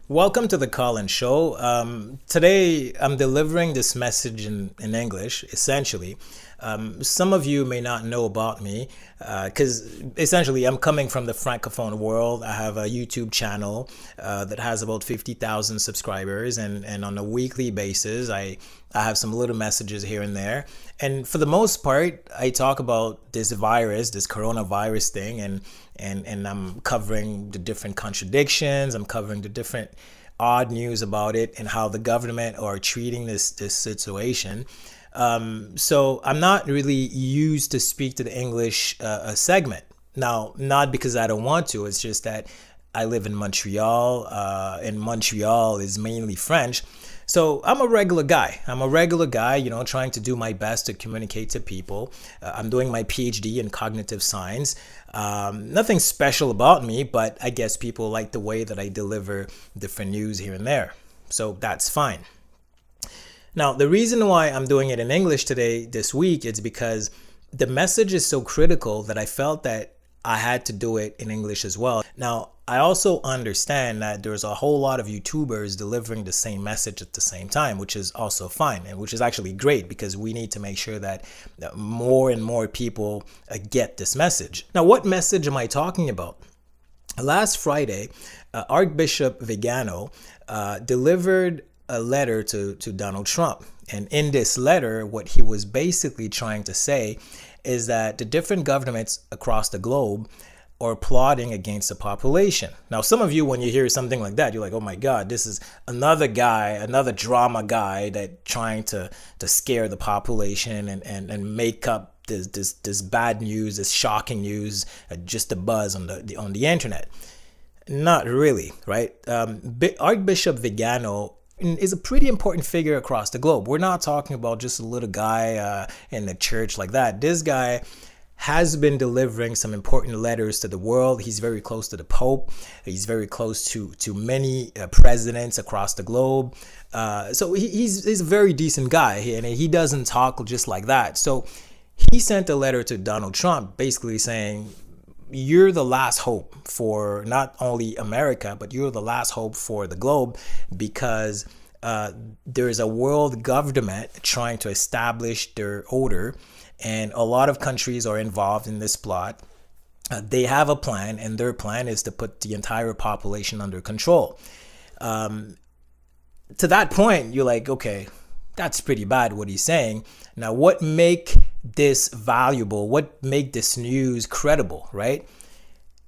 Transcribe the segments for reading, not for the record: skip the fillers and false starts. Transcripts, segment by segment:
Welcome to the Colin Show. Today I'm delivering this message in English, essentially. Some of you may not know about me because essentially I'm coming from the Francophone world. I have a YouTube channel that has about 50,000 subscribers, and on a weekly basis I have some little messages here and there. And for the most part, I talk about this virus, this coronavirus thing, and I'm covering the different contradictions. I'm covering the different odd news about it and how the government are treating this situation. So I'm not really used to speak to the English segment. Now, not because I don't want to, it's just that I live in Montreal, and Montreal is mainly French. So I'm a regular guy. Trying to do my best to communicate to people. I'm doing my PhD in cognitive science. Nothing special about me, but I guess people like the way that I deliver different news here and there. So that's fine. Now, the reason why I'm doing it in English this week, is because the message is so critical that I felt that I had to do it in English as well. Now, I also understand that there's a whole lot of YouTubers delivering the same message at the same time, which is also fine, and which is actually great because we need to make sure that more and more people get this message. Now, what message am I talking about? Last Friday, Archbishop Vigano delivered a letter to Donald Trump. And in this letter, what he was basically trying to say is that the different governments across the globe are plotting against the population. Now, some of you, when you hear something like that, you're like, oh my God, this is another guy, another drama guy that trying to scare the population and make up this bad news, this shocking news, just a buzz on the internet. Not really, right? Archbishop Vigano is a pretty important figure across the globe. We're not talking about just a little guy in the church like that. This guy has been delivering some important letters to the world. He's very close to the Pope. He's very close to many presidents across the globe. So he's a very decent guy, and he doesn't talk just like that. So he sent a letter to Donald Trump basically saying, you're the last hope for not only America, but you're the last hope for the globe, because there is a world government trying to establish their order, and a lot of countries are involved in this plot. They have a plan, and their plan is to put the entire population under control. To that point, you're like, okay, that's pretty bad what he's saying. Now, what make this valuable? What make this news credible, right?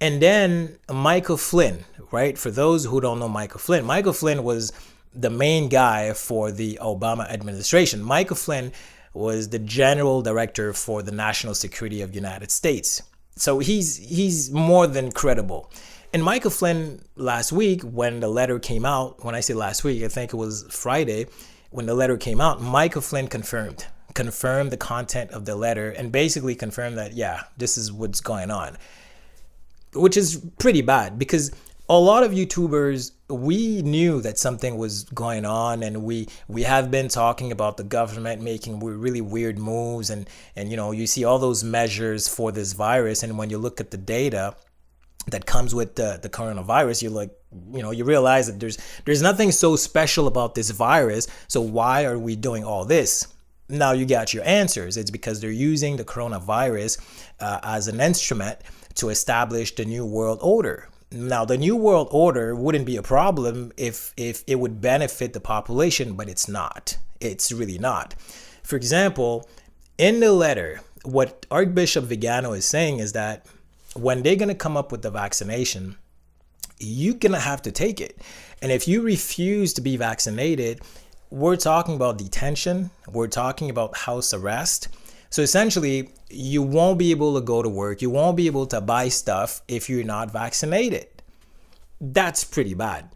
And then Michael Flynn, right? For those who don't know Michael Flynn was the main guy for the Obama administration. Michael Flynn was the general director for the national security of the United States. So he's more than credible. And Michael Flynn, last week, when the letter came out, when I say last week, I think it was Friday, when the letter came out, Michael Flynn confirmed the content of the letter and basically confirmed that, yeah, this is what's going on, which is pretty bad because a lot of YouTubers, we knew that something was going on, and we have been talking about the government making really weird moves, and you see all those measures for this virus, and when you look at the data that comes with the coronavirus, you're like, you realize that there's nothing so special about this virus, so why are we doing all this? Now you got your answers. It's because they're using the coronavirus as an instrument to establish the new world order. Now, the new world order wouldn't be a problem if it would benefit the population, but it's not. It's really not. For example, in the letter, what Archbishop Vigano is saying is that when they're going to come up with the vaccination, you're going to have to take it. And if you refuse to be vaccinated, we're talking about detention. We're talking about house arrest. So essentially, you won't be able to go to work. You won't be able to buy stuff if you're not vaccinated. That's pretty bad.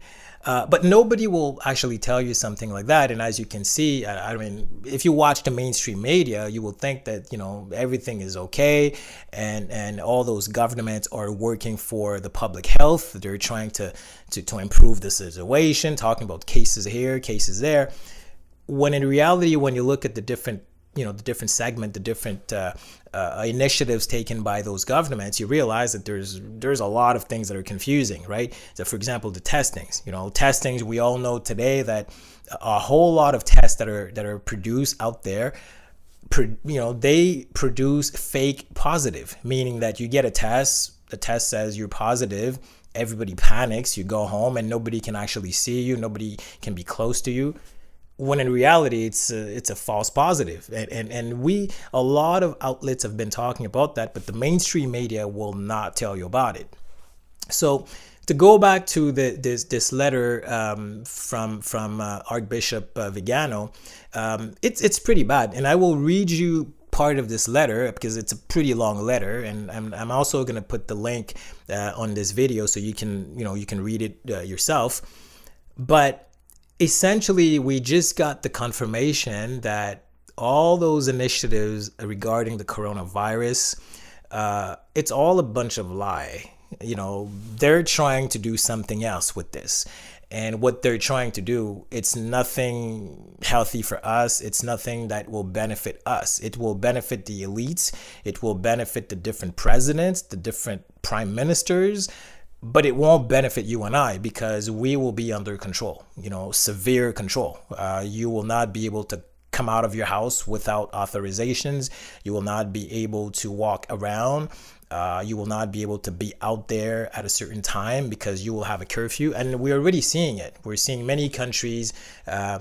But nobody will actually tell you something like that. And as you can see, I mean, if you watch the mainstream media, you will think that, everything is okay. And all those governments are working for the public health. They're trying to improve the situation, talking about cases here, cases there. When in reality, when you look at the different the different segment, the different initiatives taken by those governments, you realize that there's a lot of things that are confusing, right? So, for example, the testings. Testings. We all know today that a whole lot of tests that are produced out there, they produce fake positive, meaning that you get a test, the test says you're positive, everybody panics, you go home, and nobody can actually see you, nobody can be close to you, when in reality it's a false positive. And a lot of outlets have been talking about that, but the mainstream media will not tell you about it. So to go back to this letter from Archbishop Vigano, it's pretty bad, and I will read you part of this letter because it's a pretty long letter, and I'm also going to put the link on this video so you can read it yourself. But essentially, we just got the confirmation that all those initiatives regarding the coronavirus, it's all a bunch of lie. They're trying to do something else with this. And what they're trying to do, it's nothing healthy for us. It's nothing that will benefit us. It will benefit the elites. It will benefit the different presidents, the different prime ministers, but it won't benefit you and I because we will be under control, severe control. You will not be able to come out of your house without authorizations. You will not be able to walk around. You will not be able to be out there at a certain time because you will have a curfew. And we're already seeing it. We're seeing many countries,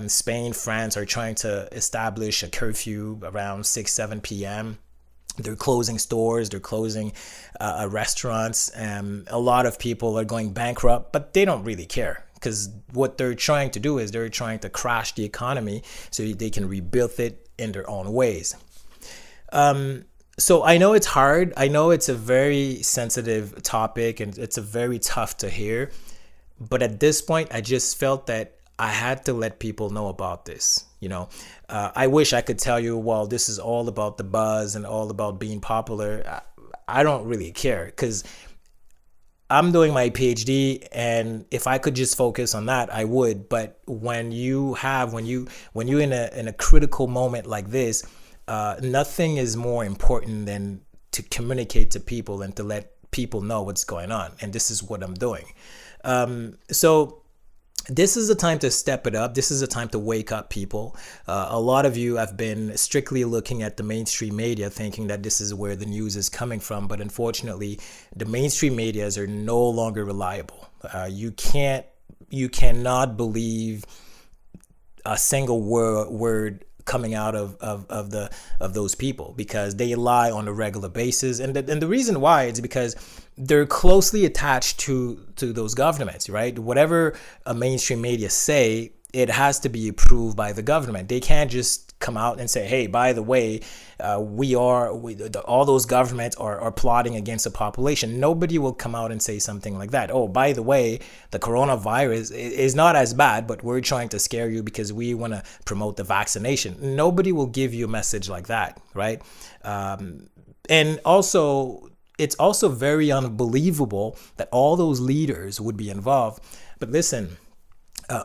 Spain, France, are trying to establish a curfew around 6, 7 p.m. They're closing stores, they're closing restaurants, and a lot of people are going bankrupt, but they don't really care because what they're trying to do is they're trying to crash the economy so they can rebuild it in their own ways. So I know it's hard. I know it's a very sensitive topic and it's a very tough to hear. But at this point, I just felt that I had to let people know about this. I wish I could tell you, well, this is all about the buzz and all about being popular. I don't really care because I'm doing my PhD, and if I could just focus on that, I would. But when you're in a critical moment like this, nothing is more important than to communicate to people and to let people know what's going on. And this is what I'm doing. So this is a time to step it up. This is a time to wake up people. A lot of you have been strictly looking at the mainstream media thinking that this is where the news is coming from. But unfortunately, the mainstream medias are no longer reliable. You cannot believe a single word coming out of those people because they lie on a regular basis, and the reason why is because they're closely attached to those governments, right? Whatever a mainstream media say, it has to be approved by the government. They can't just come out and say, hey, by the way, all those governments are plotting against the population. Nobody will come out and say something like that. Oh, by the way, the coronavirus is not as bad, but we're trying to scare you because we want to promote the vaccination. Nobody will give you a message like that, right? And also, it's also very unbelievable that all those leaders would be involved. But listen,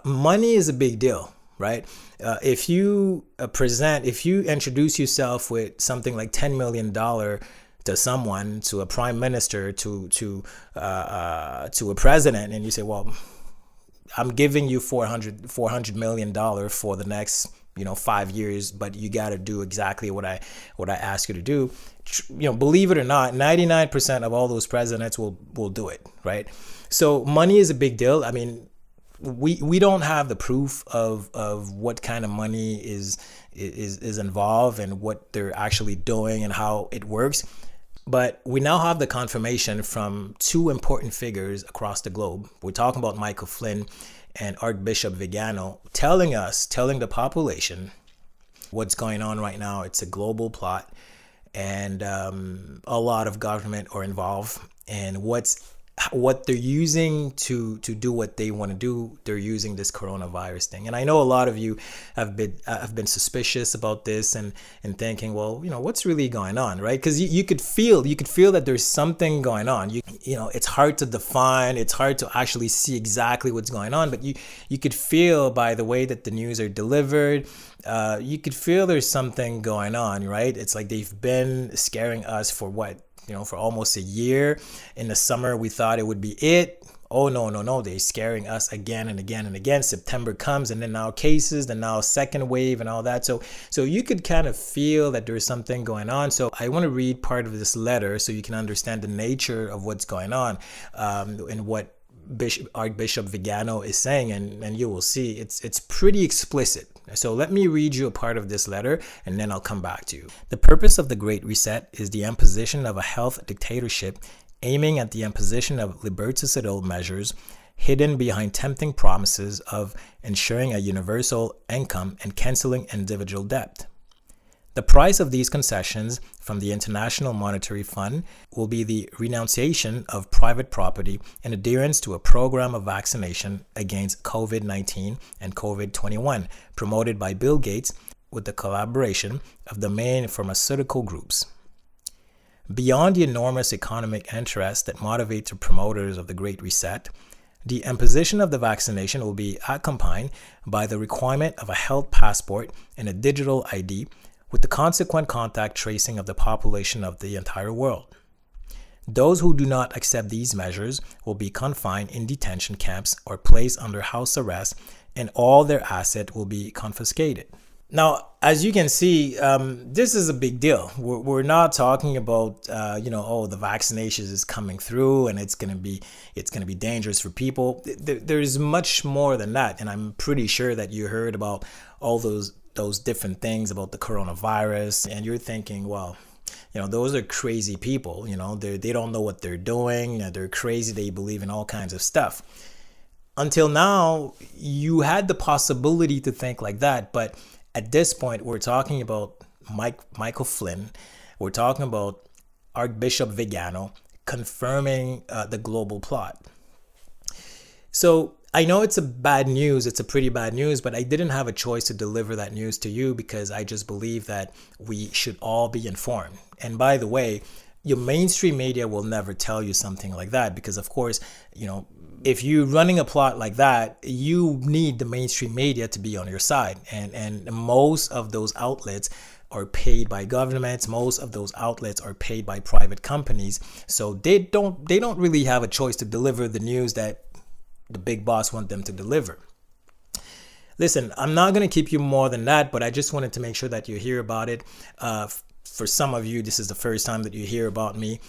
money is a big deal, right? If you introduce yourself with something like $10 million to someone, to a prime minister, to a president, and you say, well, I'm giving you $400 million for the next 5 years, but you got to do exactly what I ask you to do. Believe it or not, 99% of all those presidents will do it, right? So money is a big deal. I mean, we don't have the proof of what kind of money is involved and what they're actually doing and how it works. But we now have the confirmation from two important figures across the globe. We're talking about Michael Flynn and Archbishop Vigano telling the population what's going on right now. It's a global plot, and a lot of government are involved. And what's what they're using to do what they want to do. They're using this coronavirus thing, and I know a lot of you have been suspicious about this and thinking, well, what's really going on, right? Because you could feel that there's something going on. It's hard to define, it's hard to actually see exactly what's going on, but you could feel by the way that the news are delivered. You could feel there's something going on, right? It's like they've been scaring us for what, for almost a year. In the summer, we thought it would be it. Oh, no, no, no. They're scaring us again and again and again. September comes, and then now cases, then now second wave and all that. So you could kind of feel that there's something going on. So I want to read part of this letter so you can understand the nature of what's going on, and what Archbishop Vigano is saying, and you will see it's pretty explicit. So let me read you a part of this letter, and then I'll come back to you. The purpose of the Great Reset is the imposition of a health dictatorship aiming at the imposition of liberticidal measures hidden behind tempting promises of ensuring a universal income and canceling individual debt. The price of these concessions from the International Monetary Fund will be the renunciation of private property and adherence to a program of vaccination against COVID-19 and COVID-21 promoted by Bill Gates with the collaboration of the main pharmaceutical groups. Beyond the enormous economic interest that motivates the promoters of the Great Reset, the imposition of the vaccination will be accompanied by the requirement of a health passport and a digital ID with the consequent contact tracing of the population of the entire world. Those who do not accept these measures will be confined in detention camps or placed under house arrest, and all their assets will be confiscated. Now, as you can see, this is a big deal. We're not talking about, the vaccination is coming through and it's gonna be dangerous for people. There's much more than that, and I'm pretty sure that you heard about all those different things about the coronavirus, and you're thinking, well, those are crazy people. They don't know what they're doing. They're crazy. They believe in all kinds of stuff. Until now, you had the possibility to think like that, but at this point, we're talking about Michael Flynn. We're talking about Archbishop Vigano confirming the global plot. So I know it's a bad news. It's a pretty bad news, but I didn't have a choice to deliver that news to you because I just believe that we should all be informed. And by the way, your mainstream media will never tell you something like that because, of course, if you're running a plot like that, you need the mainstream media to be on your side. And most of those outlets are paid by governments. Most of those outlets are paid by private companies. So they don't really have a choice to deliver the news that the big boss want them to deliver. Listen, I'm not going to keep you more than that, but I just wanted to make sure that you hear about it. For some of you, this is the first time that you hear about me.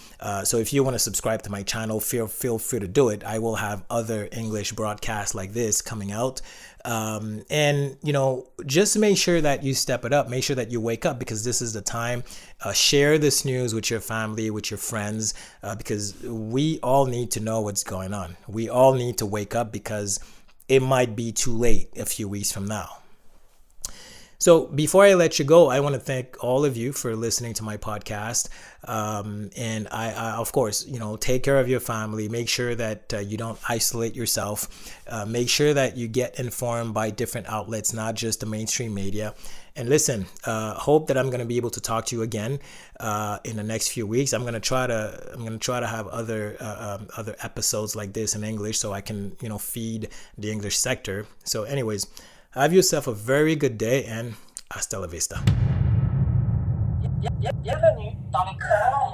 So if you want to subscribe to my channel, feel free to do it. I will have other English broadcasts like this coming out. And just make sure that you step it up. Make sure that you wake up because this is the time. Share this news with your family, with your friends, because we all need to know what's going on. We all need to wake up because it might be too late a few weeks from now. So before I let you go, I want to thank all of you for listening to my podcast. And I of course, take care of your family. Make sure that you don't isolate yourself. Make sure that you get informed by different outlets, not just the mainstream media. And listen, hope that I'm going to be able to talk to you again in the next few weeks. I'm going to try to have other episodes like this in English so I can feed the English sector. So anyways, have yourself a very good day and hasta la vista. Bienvenue dans les corps.